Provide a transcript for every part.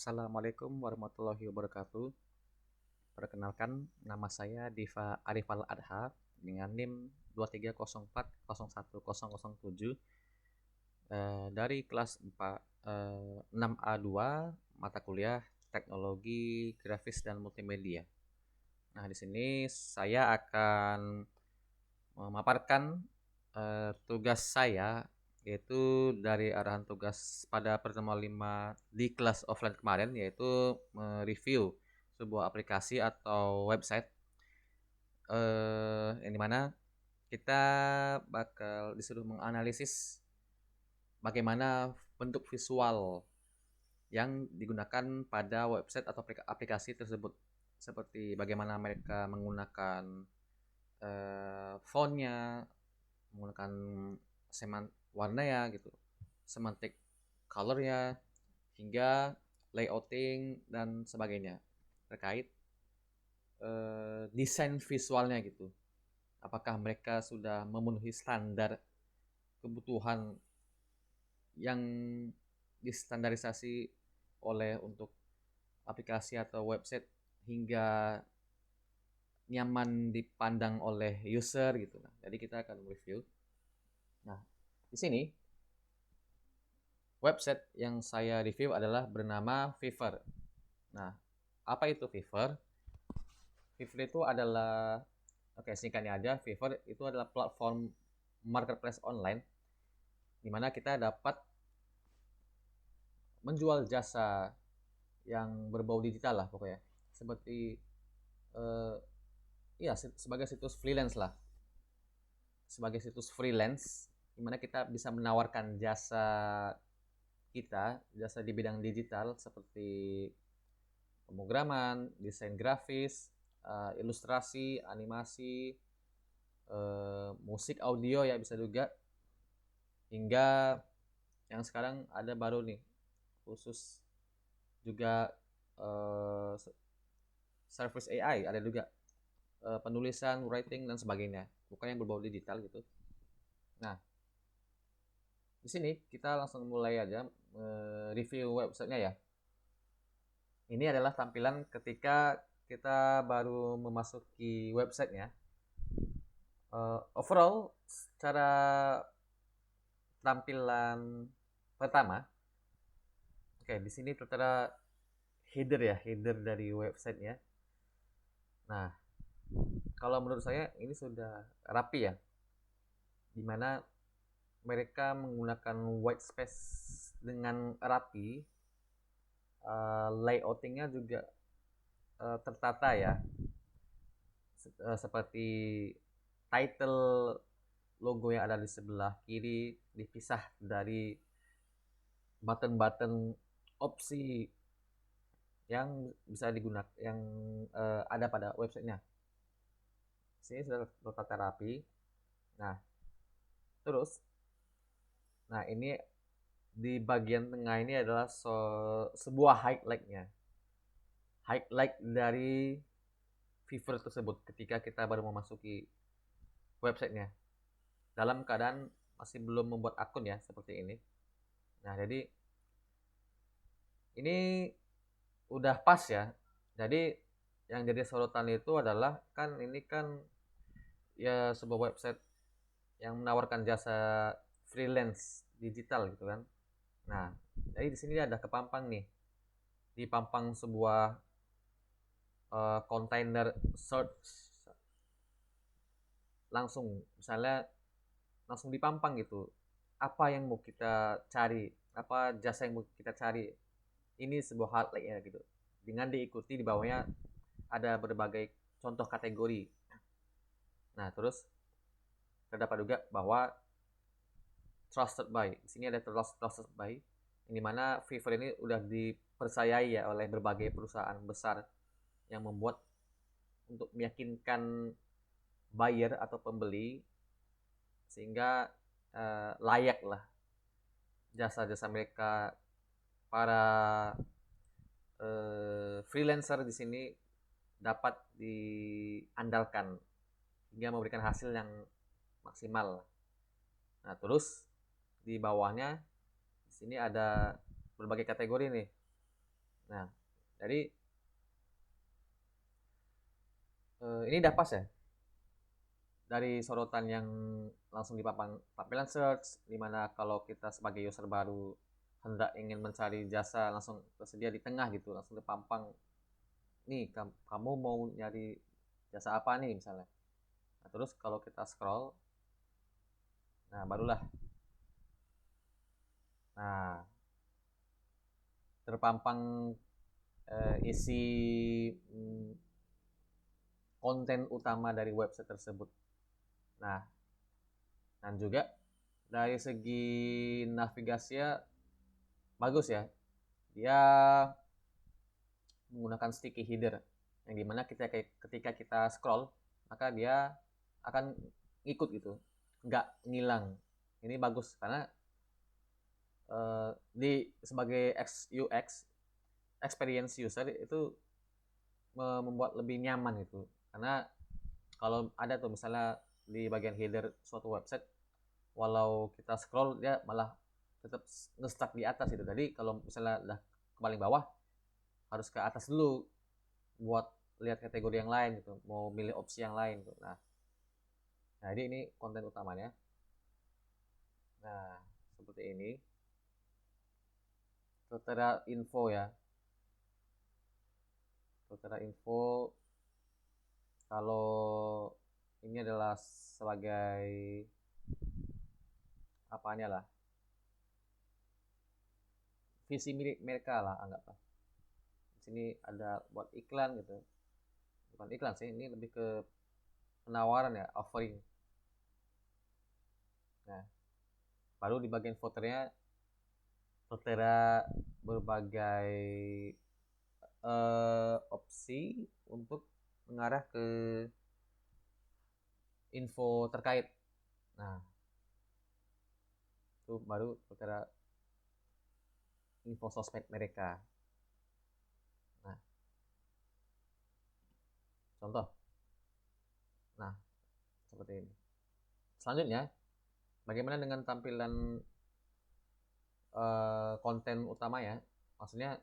Assalamualaikum warahmatullahi wabarakatuh. Perkenalkan, nama saya Diva Arifal Adha dengan NIM 23040107 dari kelas 4 6A2 mata kuliah Teknologi Grafis dan Multimedia. Nah, di sini saya akan memaparkan tugas saya, yaitu dari arahan tugas pada pertemuan 5 di kelas offline kemarin, yaitu mereview sebuah aplikasi atau website yang dimana kita bakal disuruh menganalisis bagaimana bentuk visual yang digunakan pada website atau aplikasi tersebut, seperti bagaimana mereka menggunakan fontnya, menggunakan warna ya gitu, semantik colornya, hingga layouting dan sebagainya terkait desain visualnya gitu. Apakah mereka sudah memenuhi standar kebutuhan yang distandarisasi oleh untuk aplikasi atau website hingga nyaman dipandang oleh user gitu. Nah, jadi kita akan review. Nah, di sini website yang saya review adalah bernama Fiverr. Nah, apa itu Fiverr? Fiverr itu adalah, oke, singkatnya aja, Fiverr itu adalah platform marketplace online di mana kita dapat menjual jasa yang berbau digital lah pokoknya. Seperti eh, ya sebagai situs freelance lah. Sebagai situs freelance di mana kita bisa menawarkan jasa kita, jasa di bidang digital seperti pemrograman, desain grafis, ilustrasi, animasi, musik audio ya bisa juga, hingga yang sekarang ada baru nih khusus juga service AI ada juga, penulisan, writing dan sebagainya, bukan yang berbau digital gitu. Nah, di sini kita langsung mulai aja review websitenya ya. Ini adalah tampilan ketika kita baru memasuki websitenya. Overall, secara tampilan pertama, oke, di sini tertera header dari websitenya. Nah, kalau menurut saya ini sudah rapi ya, dimana mereka menggunakan white space dengan rapi, layoutingnya juga tertata ya, seperti title logo yang ada di sebelah kiri dipisah dari button-button opsi yang bisa digunakan, yang ada pada websitenya. Sini sudah tertata rapi. Nah, terus, nah ini di bagian tengah ini adalah sebuah highlight dari Fiverr tersebut ketika kita baru memasuki websitenya dalam keadaan masih belum membuat akun ya, seperti ini. Nah, jadi ini udah pas ya. Jadi yang jadi sorotan itu adalah kan ini kan ya sebuah website yang menawarkan jasa freelance digital gitu kan. Nah, jadi di sini ada kepampang nih, dipampang sebuah container search, langsung misalnya langsung dipampang gitu apa yang mau kita cari, apa jasa yang mau kita cari. Ini sebuah highlight ya gitu, dengan diikuti di bawahnya ada berbagai contoh kategori. Nah, terus terdapat juga bahwa trusted by, di sini ada trusted by, yang dimana Fiverr ini udah dipercayai ya oleh berbagai perusahaan besar yang membuat untuk meyakinkan buyer atau pembeli sehingga layak lah jasa-jasa mereka. Para freelancer di sini dapat diandalkan hingga memberikan hasil yang maksimal. Nah, terus di bawahnya di sini ada berbagai kategori nih. Nah, jadi ini udah pas ya dari sorotan yang langsung dipapang tampilan search, dimana kalau kita sebagai user baru hendak ingin mencari jasa langsung tersedia di tengah gitu, langsung terpampang nih kamu mau nyari jasa apa nih misalnya. Nah, terus kalau kita scroll, nah barulah nah terpampang isi mm, konten utama dari website tersebut. Nah, dan juga dari segi navigasi ya bagus ya. Dia menggunakan sticky header yang dimana ketika kita scroll maka dia akan ikut gitu, nggak ngilang. Ini bagus karena di sebagai UX experience user itu membuat lebih nyaman gitu, karena kalau ada tuh misalnya di bagian header suatu website walau kita scroll dia malah tetap nge-stuck di atas itu. Jadi kalau misalnya udah ke paling bawah harus ke atas dulu buat lihat kategori yang lain gitu, mau milih opsi yang lain gitu. Nah, jadi ini konten utamanya. Nah, seperti ini. Filtera info ya. Filtera info kalau ini adalah sebagai apanya lah, visi milik mereka lah anggaplah. Di sini ada buat iklan gitu. Bukan iklan sih, ini lebih ke penawaran ya, offering. Nah, baru di bagian filternya filtera berbagai opsi untuk mengarah ke info terkait. Nah, itu baru filtera info sosmed mereka. Nah, contoh. Nah, seperti ini. Selanjutnya, bagaimana dengan tampilan konten utama ya? Maksudnya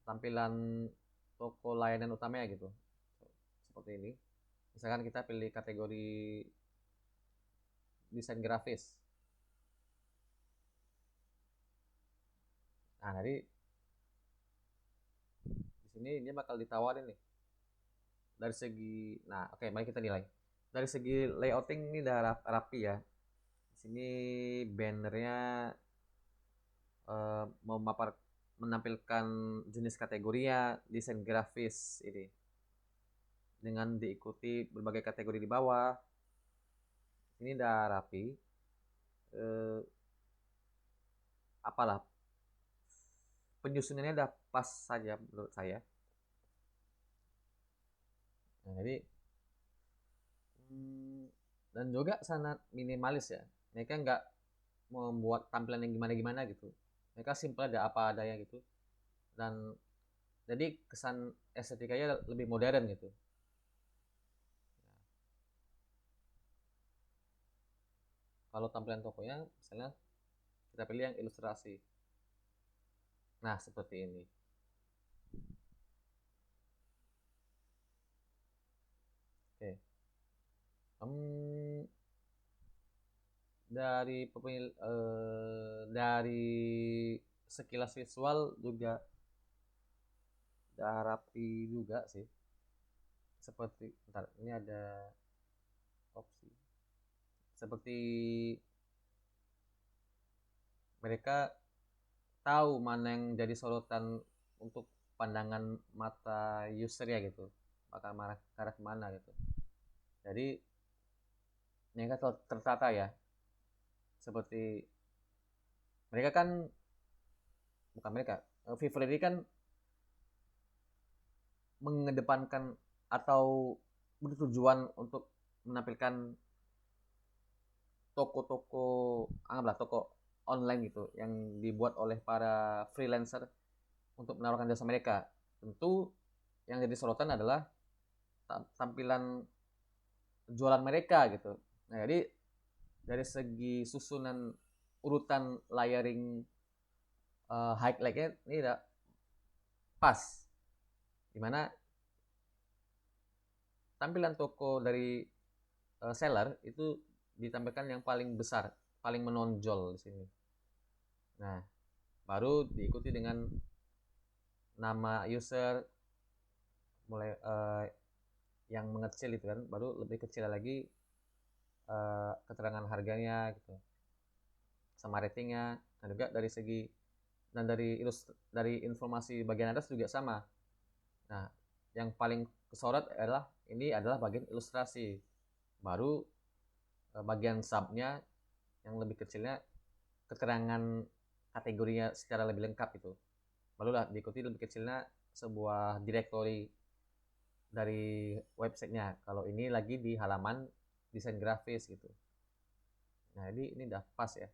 tampilan toko layanan utamanya gitu. Seperti ini. Misalkan kita pilih kategori desain grafis. Nah, jadi di sini dia bakal ditawarin nih dari segi, nah oke, mari kita nilai dari segi layouting. Ini udah rapi ya. Di sini bannernya menampilkan jenis kategorinya desain grafis ini dengan diikuti berbagai kategori di bawah. Ini udah rapi. eh, Apalah, penyusunannya udah pas saja menurut saya. Nah, jadi dan juga sangat minimalis ya. Mereka nggak membuat tampilan yang gimana-gimana gitu. Mereka simple, ada apa adanya gitu. Dan jadi kesan estetikanya lebih modern gitu. Kalau tampilan tokonya misalnya kita pilih yang ilustrasi. Nah, seperti ini. Oke. Hmm, dari sekilas visual juga udah rapi juga sih. Seperti bentar, ini ada opsi. Seperti mereka tahu mana yang jadi sorotan untuk pandangan mata user ya gitu, bakal marah ke arah kemana gitu. Jadi mereka tertata ya, seperti mereka kan, bukan mereka, Fiverr ini kan mengedepankan atau bertujuan untuk menampilkan toko-toko, anggaplah toko online gitu yang dibuat oleh para freelancer untuk menawarkan jasa mereka. Tentu yang jadi sorotan adalah tampilan jualan mereka gitu. Nah, jadi dari segi susunan urutan layering highlight-nya ini pas, dimana tampilan toko dari seller itu ditampilkan yang paling besar, paling menonjol di sini. Nah, baru diikuti dengan nama user, mulai yang mengecil itu kan, baru lebih kecil lagi keterangan harganya gitu, sama ratingnya. Dan juga dari segi dan dari informasi bagian atas juga sama. Nah, yang paling kesorot adalah bagian ilustrasi. Baru bagian subnya yang lebih kecilnya keterangan kategorinya secara lebih lengkap itu. Barulah diikuti lebih kecilnya sebuah directory dari websitenya. Kalau ini lagi di halaman desain grafis gitu. Nah, jadi ini udah pas ya.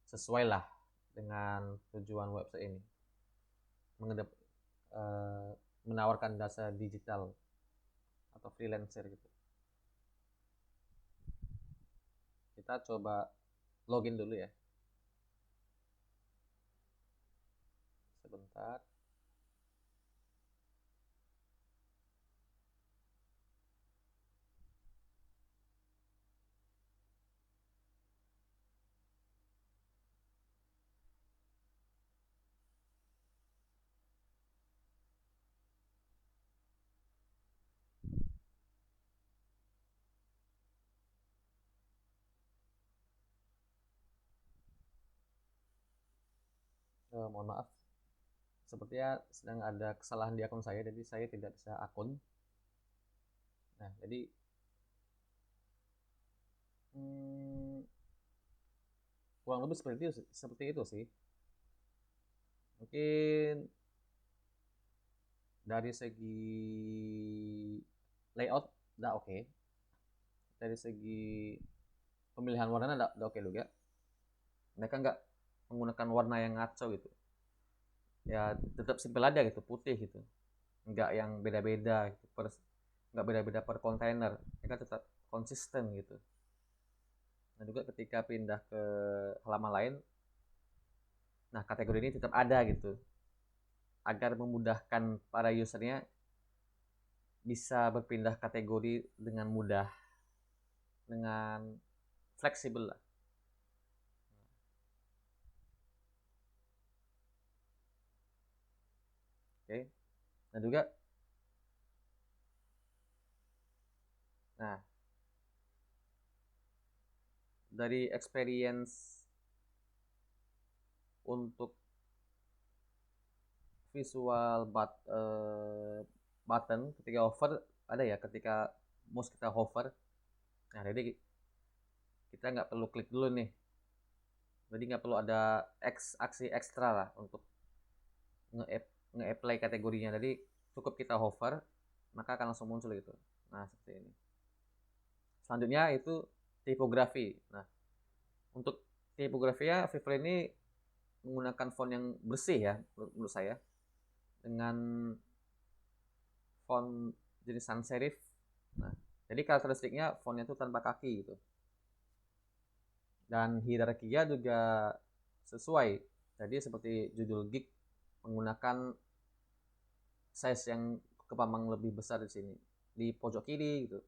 Sesuai lah dengan tujuan website ini. Mengedep, eh, menawarkan jasa digital atau freelancer gitu. Kita coba login dulu ya. Sebentar. Mohon maaf, sepertinya sedang ada kesalahan di akun saya, jadi saya tidak bisa akun. Nah, jadi hmm, kurang lebih seperti itu sih. Mungkin dari segi layout udah oke. Dari segi pemilihan warna udah oke juga. Mereka nggak menggunakan warna yang ngaco gitu. Ya tetap simpel aja gitu, putih gitu. Nggak yang beda-beda gitu. Nggak beda-beda per kontainer. Mereka tetap konsisten gitu. Nah juga ketika pindah ke halaman lain, nah kategori ini tetap ada gitu, agar memudahkan para usernya bisa berpindah kategori dengan mudah, dengan fleksibel lah. Oke. Nah juga, nah dari experience untuk visual button ketika hover, ada ya ketika mouse kita hover. Nah jadi kita nggak perlu klik dulu nih, jadi nggak perlu ada aksi ekstra lah untuk nge-apply kategorinya. Jadi cukup kita hover, maka akan langsung muncul gitu. Nah seperti ini. Selanjutnya itu tipografi. Nah untuk tipografinya Fiverr ini menggunakan font yang bersih ya, menurut saya, dengan font jenis sans serif. Nah, jadi karakteristiknya fontnya itu tanpa kaki gitu. Dan hierarkinya juga sesuai. Jadi seperti judul gig menggunakan size yang kepampang lebih besar di sini. Di pojok kiri gitu.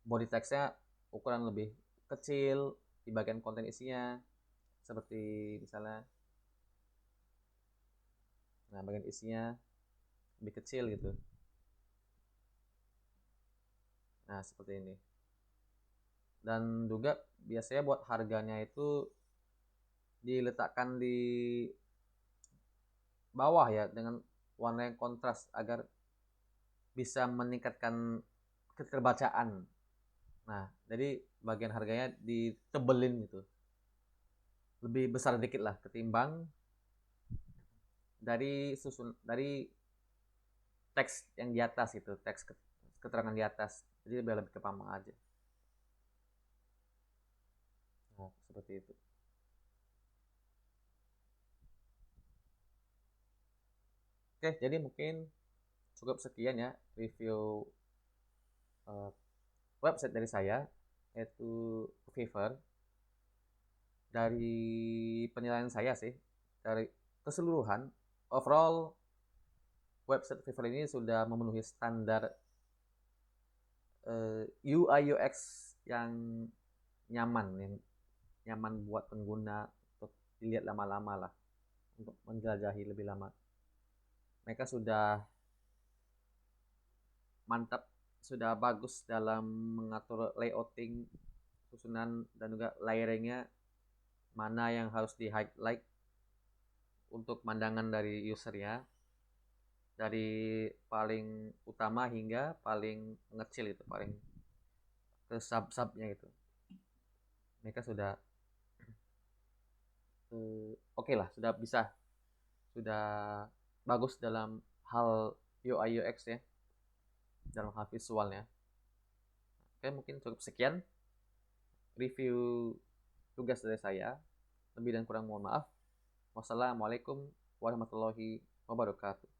Body text-nya ukuran lebih kecil di bagian konten isinya. Seperti misalnya, nah bagian isinya lebih kecil gitu. Nah, seperti ini. Dan juga biasanya buat harganya itu diletakkan di bawah ya, dengan warna yang kontras agar bisa meningkatkan keterbacaan. Nah, jadi bagian harganya ditebelin gitu. Lebih besar dikit lah ketimbang dari teks yang di atas gitu, teks keterangan di atas. Jadi lebih kepampang aja. Nah, seperti itu. Oke, jadi mungkin cukup sekian ya review uh, website dari saya, yaitu Fiverr. Dari penilaian saya sih, dari keseluruhan overall website Fiverr ini sudah memenuhi standar UI UX yang nyaman buat pengguna untuk dilihat lama-lama lah, untuk menjelajahi lebih lama. Mereka sudah mantap, sudah bagus dalam mengatur layouting, susunan dan juga layering-nya, mana yang harus di highlight untuk pandangan dari usernya, dari paling utama hingga paling mengecil itu, paling ke sub-subnya itu. Mereka sudah oke lah, sudah bagus dalam hal UI UX ya, dalam hal visualnya. Oke, mungkin cukup sekian review tugas dari saya. Lebih dan kurang mohon maaf. Wassalamualaikum warahmatullahi wabarakatuh.